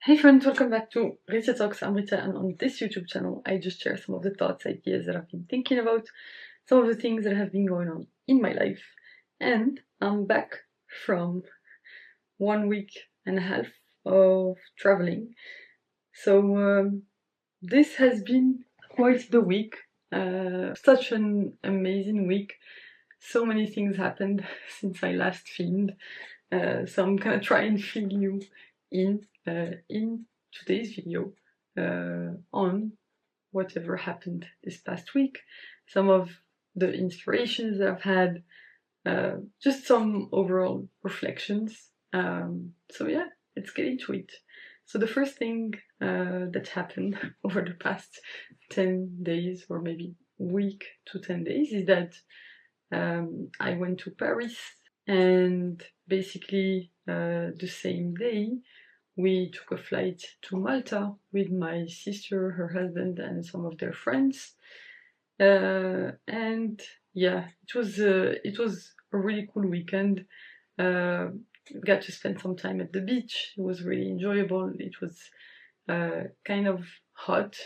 Hey friends, welcome back to Rita Talks. I'm Rita, and on this YouTube channel, I just share some of the thoughts, ideas that I've been thinking about, some of the things that have been going on in my life. And I'm back from 1 week and a half of traveling. So this has been quite the week. Such an amazing week. So many things happened since I last filmed. So I'm gonna try and fill you in today's video on whatever happened this past week, some of the inspirations that I've had, just some overall reflections. So yeah, let's get into it. So the first thing that happened over the past 10 days, or maybe week to 10 days, is that I went to Paris, and basically the same day we took a flight to Malta with my sister, her husband, and some of their friends. And yeah, it was a really cool weekend. Got to spend some time at the beach. It was really enjoyable. It was kind of hot,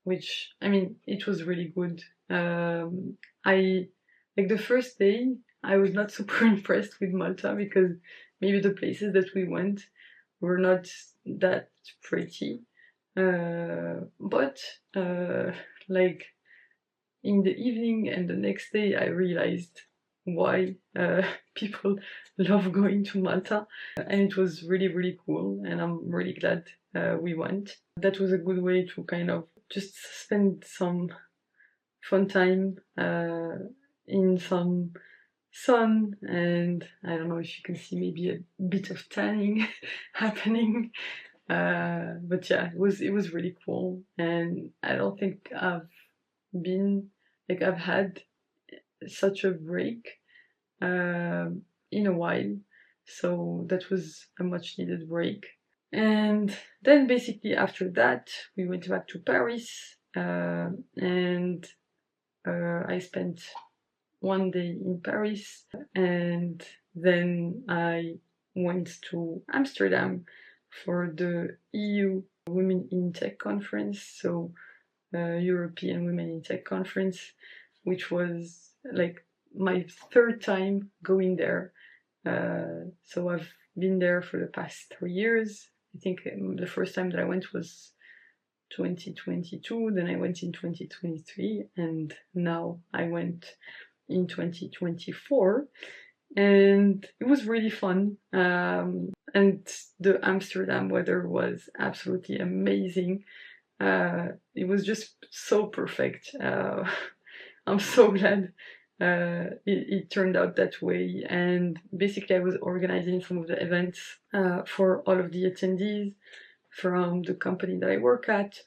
which, I mean, it was really good. I like the first day, I was not super impressed with Malta because maybe the places that we went were not that pretty. But like in the evening and the next day, I realized why people love going to Malta, and it was really cool, and I'm really glad we went. That was a good way to kind of just spend some fun time in some sun, and I don't know if you can see maybe a bit of tanning happening, but yeah, it was really cool, and I don't think I've had such a break in a while, so that was a much needed break. And then basically after that we went back to Paris, and I spent 1 day in Paris, and then I went to Amsterdam for the EU Women in Tech conference, so European Women in Tech conference, which was like my third time going there. So I've been there for the past 3 years. I think the first time that I went was 2022, then I went in 2023, and now I went in 2024, and it was really fun. And the Amsterdam weather was absolutely amazing. It was just so perfect. I'm so glad it turned out that way. And basically, I was organizing some of the events for all of the attendees from the company that I work at.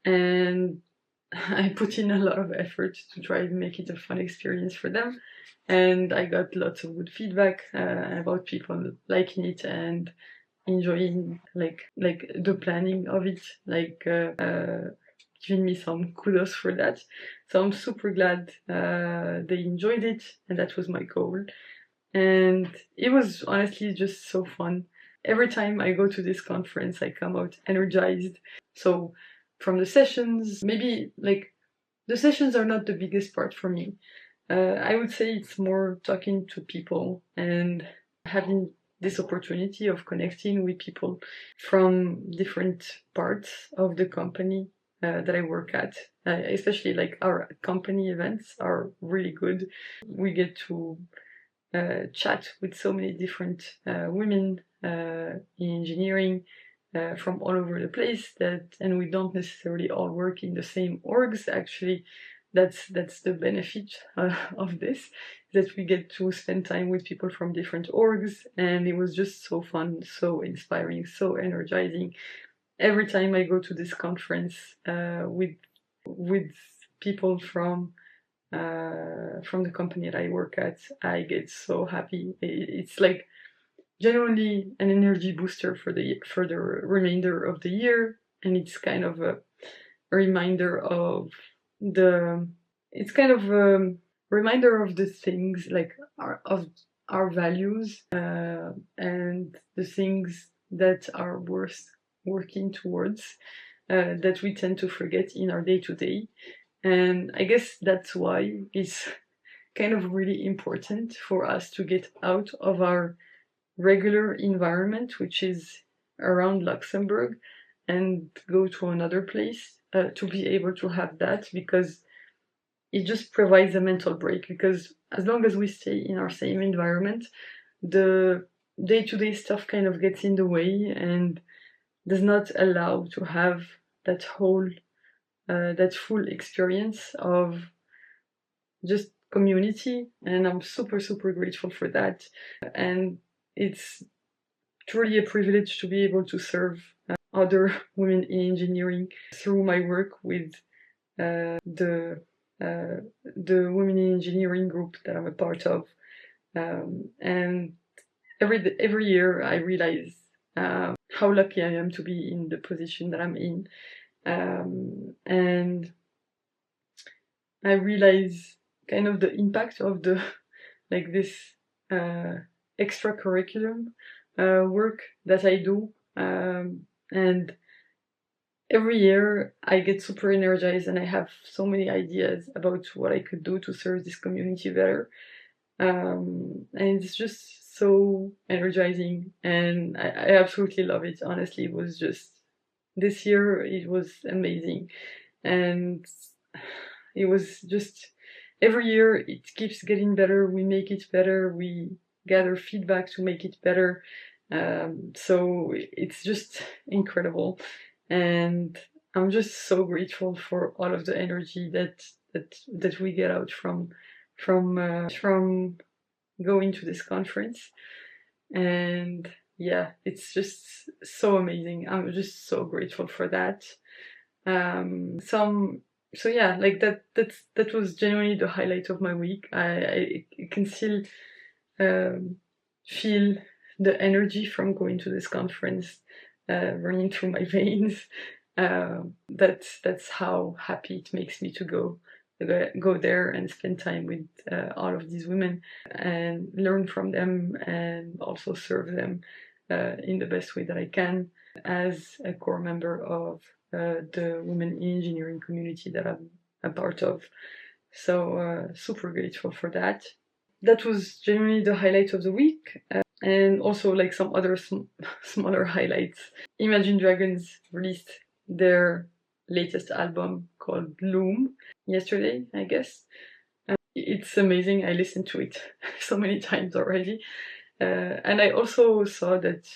And I put in a lot of effort to try to make it a fun experience for them. And I got lots of good feedback about people liking it and enjoying like the planning of it, giving me some kudos for that. So I'm super glad they enjoyed it, and that was my goal. And it was honestly just so fun. Every time I go to this conference, I come out energized. So from the sessions, maybe like the sessions are not the biggest part for me. I would say it's more talking to people and having this opportunity of connecting with people from different parts of the company that I work at. Especially like our company events are really good. We get to chat with so many different women in engineering from all over the place, and we don't necessarily all work in the same orgs. Actually, that's the benefit of this, that we get to spend time with people from different orgs, and it was just so fun, so inspiring, so energizing. Every time I go to this conference with people from the company that I work at, I get so happy. It's like genuinely an energy booster for the remainder of the year, and it's kind of a reminder of the it's kind of a reminder of the things, like of our values and the things that are worth working towards that we tend to forget in our day-to-day. And I guess that's why it's kind of really important for us to get out of our regular environment, which is around Luxembourg, and go to another place to be able to have that, because it just provides a mental break. Because as long as we stay in our same environment, the day-to-day stuff kind of gets in the way and does not allow to have that whole that full experience of just community. And I'm super grateful for that. And it's truly a privilege to be able to serve other women in engineering through my work with the women in engineering group that I'm a part of. And every year I realize how lucky I am to be in the position that I'm in. And I realize kind of the impact of the like this extracurriculum work that I do. And every year I get super energized and I have so many ideas about what I could do to serve this community better. And it's just so energizing, and I absolutely love it. Honestly, it was just this year, it was amazing. And it was just every year it keeps getting better. We make it better. We gather feedback to make it better. So it's just incredible, and I'm just so grateful for all of the energy that we get out from going to this conference. And yeah, it's just so amazing. I'm just so grateful for that. So yeah, like that was genuinely the highlight of my week. I can still feel the energy from going to this conference running through my veins. That's how happy it makes me to go there and spend time with all of these women and learn from them, and also serve them in the best way that I can as a core member of the women in engineering community that I'm a part of. So super grateful for that. That was genuinely the highlight of the week. And also like some other smaller highlights. Imagine Dragons released their latest album called Loom yesterday, I guess. It's amazing. I listened to it so many times already. And I also saw that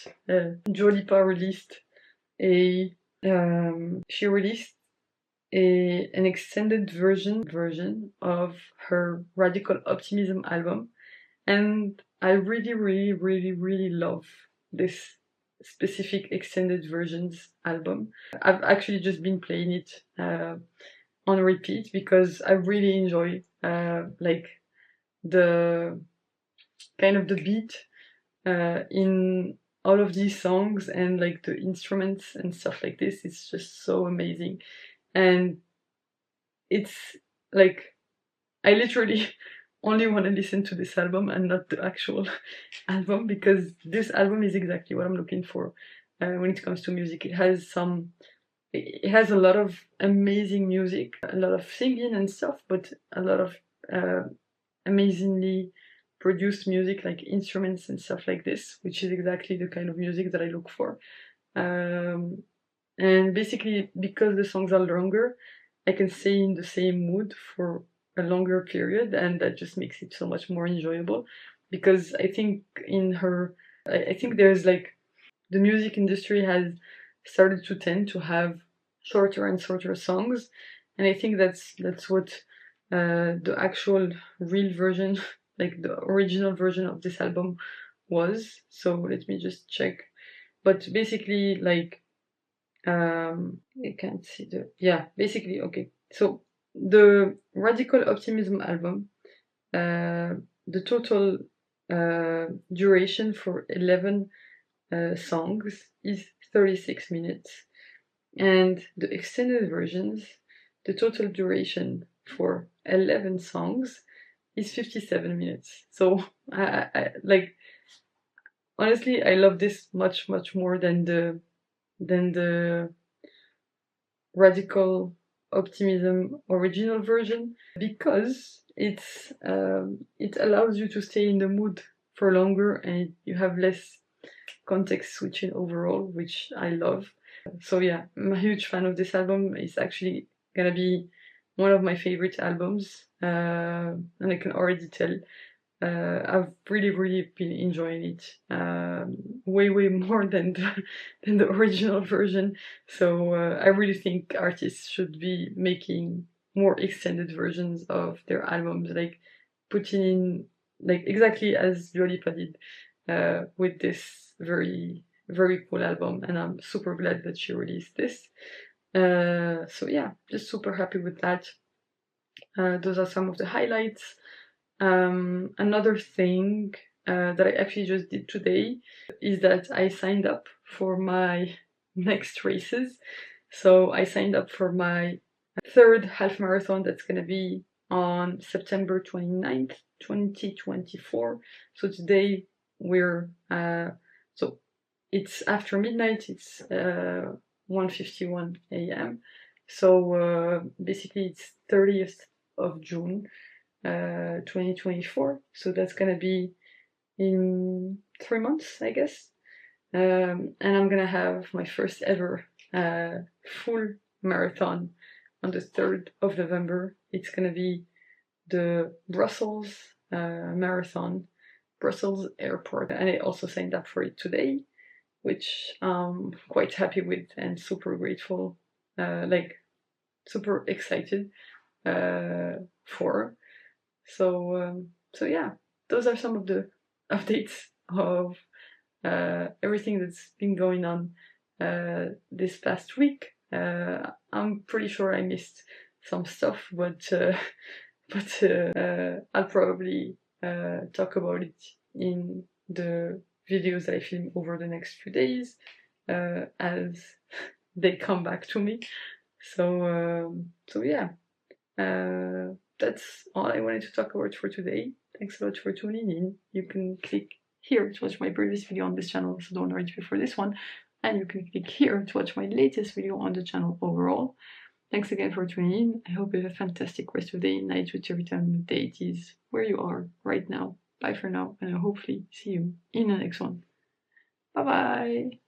Dua Lipa released an extended version of her Radical Optimism album. And I really love this specific extended versions album. I've actually just been playing it on repeat because I really enjoy like the kind of the beat in all of these songs, and like the instruments and stuff like this. It's just so amazing. And it's like I literally only want to listen to this album and not the actual album, because this album is exactly what I'm looking for when it comes to music. It has a lot of amazing music, a lot of singing and stuff, but a lot of amazingly produced music, like instruments and stuff like this, which is exactly the kind of music that I look for. And basically, because the songs are longer, I can stay in the same mood for a longer period, and that just makes it so much more enjoyable. Because I think I think there's like, the music industry has started to tend to have shorter and shorter songs, and I think that's what the actual real version, like the original version of this album was. So let me just check. But basically, like, I can't see basically, okay. So the Radical Optimism album, the total duration for 11 songs is 36 minutes. And the extended versions, the total duration for 11 songs is 57 minutes. So I like, honestly, I love this much more than the Radical Optimism original version, because it allows you to stay in the mood for longer, and you have less context switching overall, which I love. So yeah, I'm a huge fan of this album. It's actually gonna be one of my favorite albums, and I can already tell. I've really been enjoying it, way more than the original version. So I really think artists should be making more extended versions of their albums, like putting in, like exactly as Dua Lipa did with this very cool album. And I'm super glad that she released this. So yeah, just super happy with that. Those are some of the highlights. Another thing that I actually just did today is that I signed up for my next races. So I signed up for my third half marathon that's going to be on September 29th, 2024. So today we're, so it's after midnight, it's 1:51 a.m. So basically it's 30th of June, 2024. So that's gonna be in 3 months, I guess. And I'm gonna have my first ever full marathon on the 3rd of November. It's gonna be the Brussels marathon, Brussels airport, and I also signed up for it today, which I'm quite happy with and super grateful, like super excited for. So yeah, those are some of the updates of everything that's been going on this past week. I'm pretty sure I missed some stuff, but I'll probably talk about it in the videos that I film over the next few days as they come back to me. So yeah, that's all I wanted to talk about for today. Thanks a lot for tuning in. You can click here to watch my previous video on this channel, so don't worry for this one. And you can click here to watch my latest video on the channel overall. Thanks again for tuning in. I hope you have a fantastic rest of the day, night, whichever time of day it is, where you are right now. Bye for now, and I'll hopefully see you in the next one. Bye bye!